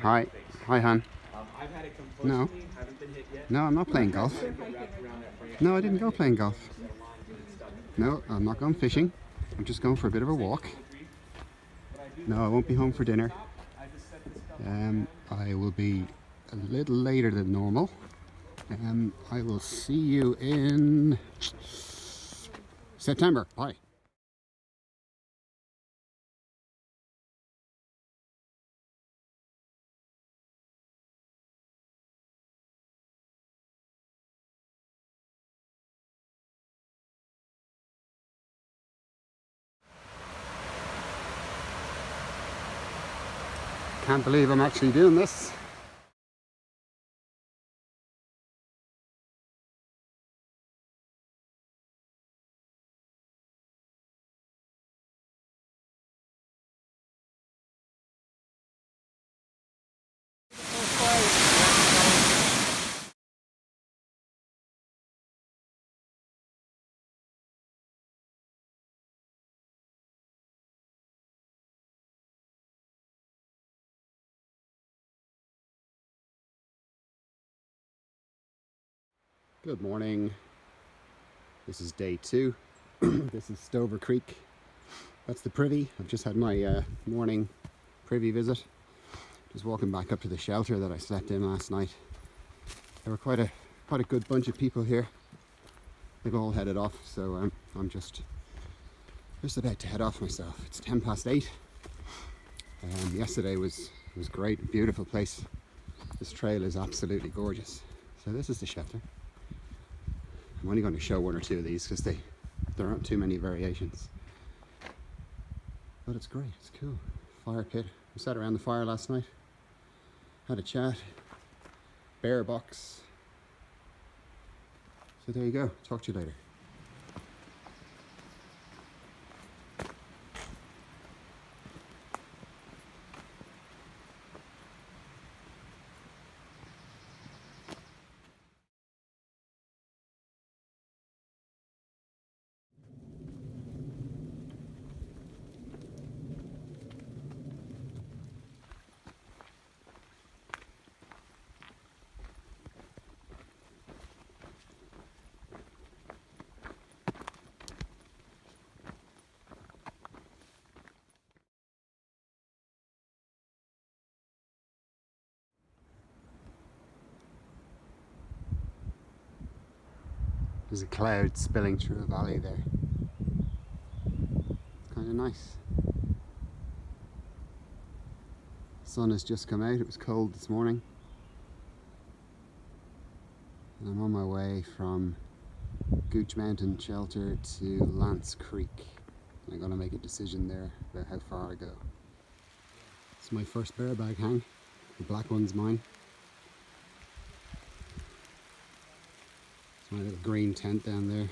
Hi. Hi, Han. No. No, I'm not playing golf. No, I didn't go playing golf. No, I'm not going fishing. I'm just going for a bit of a walk. No, I won't be home for dinner. I will be a little later than normal. I will see you in September. Bye. Can't believe I'm actually doing this. Good morning. This is day 2. This is Stover Creek. That's the privy. I've just had my morning privy visit. Just walking back up to the shelter that I slept in last night. There were quite a good bunch of people here. They've all headed off, so I'm just about to head off myself. It's 8:10. Yesterday was great, beautiful place. This trail is absolutely gorgeous. So this is the shelter. I'm only going to show 1 or 2 of these because there aren't too many variations. But it's great, it's cool. Fire pit. We sat around the fire last night, had a chat, bear box. So there you go, talk to you later. There's a cloud spilling through a valley there. It's kind of nice. The sun has just come out. It was cold this morning. And I'm on my way from Gooch Mountain Shelter to Lance Creek. I'm going to make a decision there about how far I go. It's my first bear bag hang. The black one's mine. My little green tent down there.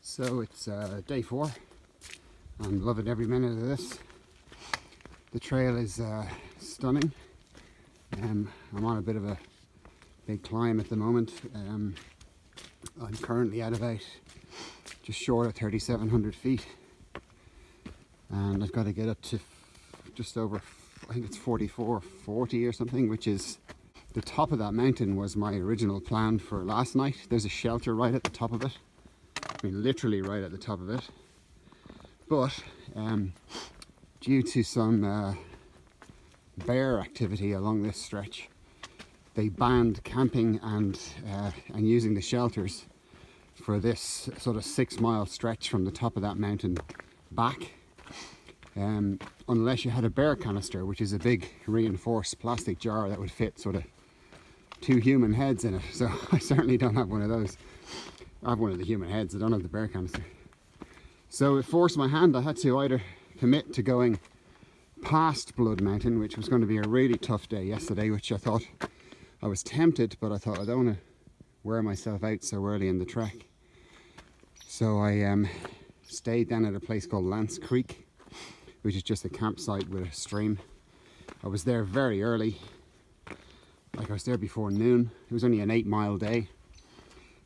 So it's day 4. I'm loving every minute of this. The trail is stunning. I'm on a bit of a big climb at the moment. I'm currently at about just short of 3,700 feet, and I've got to get up to just over, I think it's 4440 or something, which is the top of that mountain. Was my original plan for last night. There's a shelter right at the top of it. I mean, literally right at the top of it. But due to some bear activity along this stretch, they banned camping and using the shelters for this sort of 6-mile stretch from the top of that mountain back, unless you had a bear canister, which is a big reinforced plastic jar that would fit sort of 2 human heads in it. So I certainly don't have one of those. I have one of the human heads, I don't have the bear canister. So it forced my hand. I had to either commit to going past Blood Mountain, which was going to be a really tough day yesterday, which I was tempted, but I thought I don't want to wear myself out so early in the trek. So I stayed then at a place called Lance Creek, which is just a campsite with a stream. I was there very early, like I was there before noon. It was only an 8-mile day,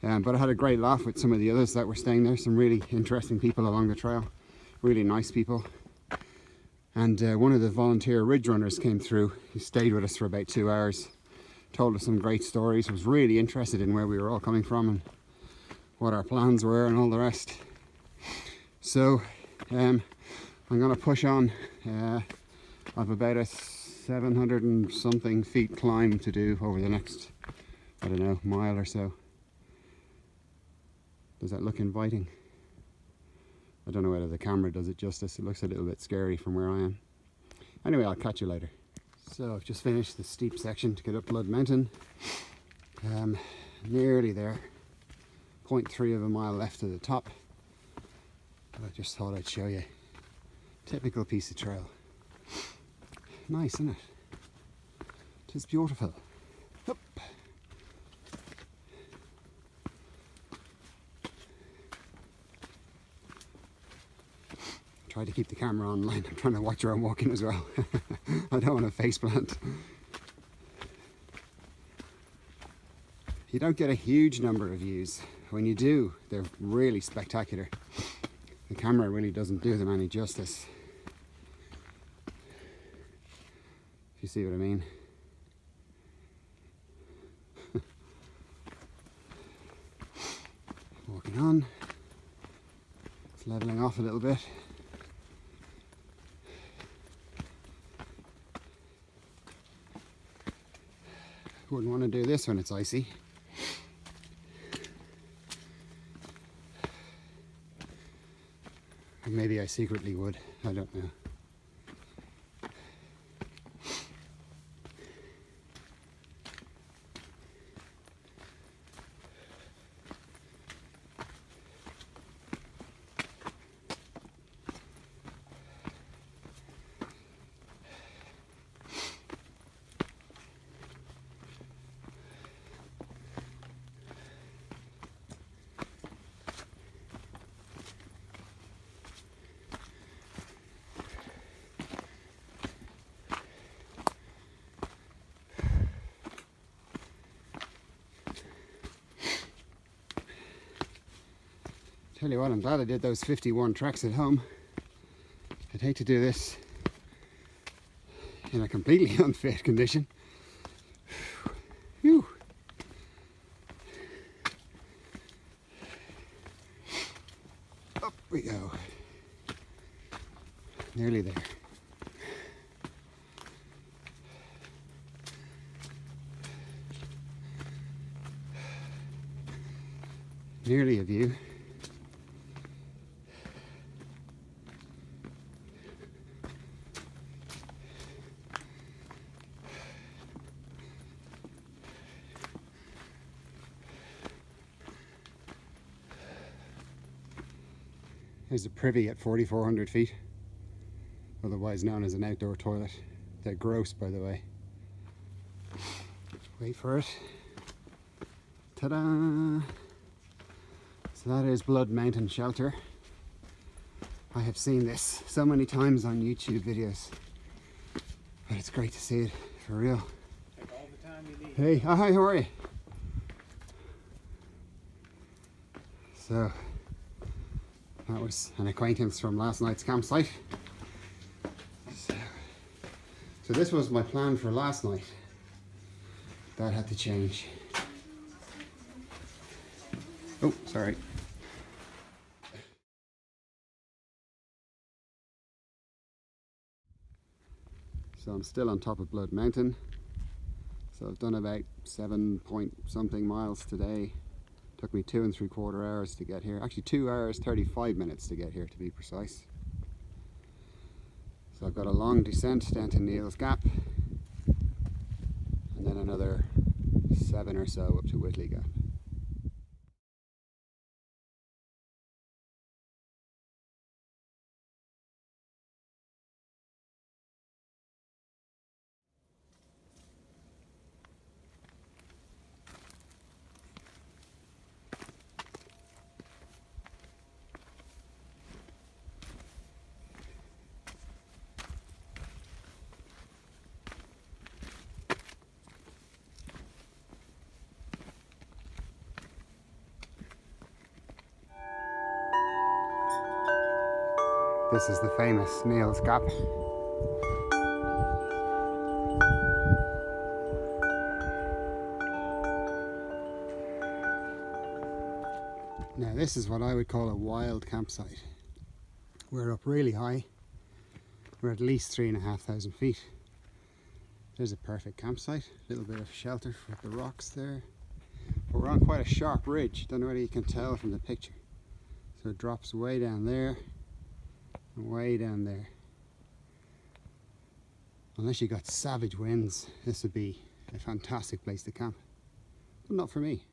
but I had a great laugh with some of the others that were staying there. Some really interesting people along the trail, really nice people. And one of the volunteer ridge runners came through. He stayed with us for about 2 hours, told us some great stories, was really interested in where we were all coming from and what our plans were and all the rest. So I'm going to push on. I've about a 700 and something feet climb to do over the next, I don't know, mile or so. Does that look inviting? I don't know whether the camera does it justice. It looks a little bit scary from where I am. Anyway, I'll catch you later. So I've just finished the steep section to get up Blood Mountain. Nearly there. 0.3 of a mile left to the top. But I just thought I'd show you. Typical piece of trail. Nice, isn't it? It is beautiful. Up. Try to keep the camera online. I'm trying to watch where I'm walking as well. I don't want to face plant. You don't get a huge number of views. When you do, they're really spectacular. The camera really doesn't do them any justice. If you see what I mean. Walking on. It's leveling off a little bit. Wouldn't want to do this when it's icy. Maybe I secretly would, I don't know. Tell you what, I'm glad I did those 51 treks at home. I'd hate to do this in a completely unfit condition. Whew. Up we go. Nearly there. Nearly a view. There's a privy at 4,400 feet, otherwise known as an outdoor toilet. They're gross, by the way. Wait for it. Ta-da! So that is Blood Mountain Shelter. I have seen this so many times on YouTube videos, but it's great to see it for real. Take all the time you need. Hey, oh, hi, how are you? So, that was an acquaintance from last night's campsite. So this was my plan for last night. That had to change. Oh, sorry. So I'm still on top of Blood Mountain. So I've done about 7 point something miles today. Took me 2 3/4 hours to get here. Actually 2 hours 35 minutes to get here, to be precise. So I've got a long descent down to Neil's Gap, and then another 7 or so up to Whitey'AT Gap. This is the famous Neil's Gap. Now this is what I would call a wild campsite. We're up really high. We're at least 3,500 feet. There's a perfect campsite. A little bit of shelter with the rocks there. But we're on quite a sharp ridge. Don't know whether you can tell from the picture. So it drops way down there and way down there. Unless you got savage winds, this would be a fantastic place to camp. But not for me.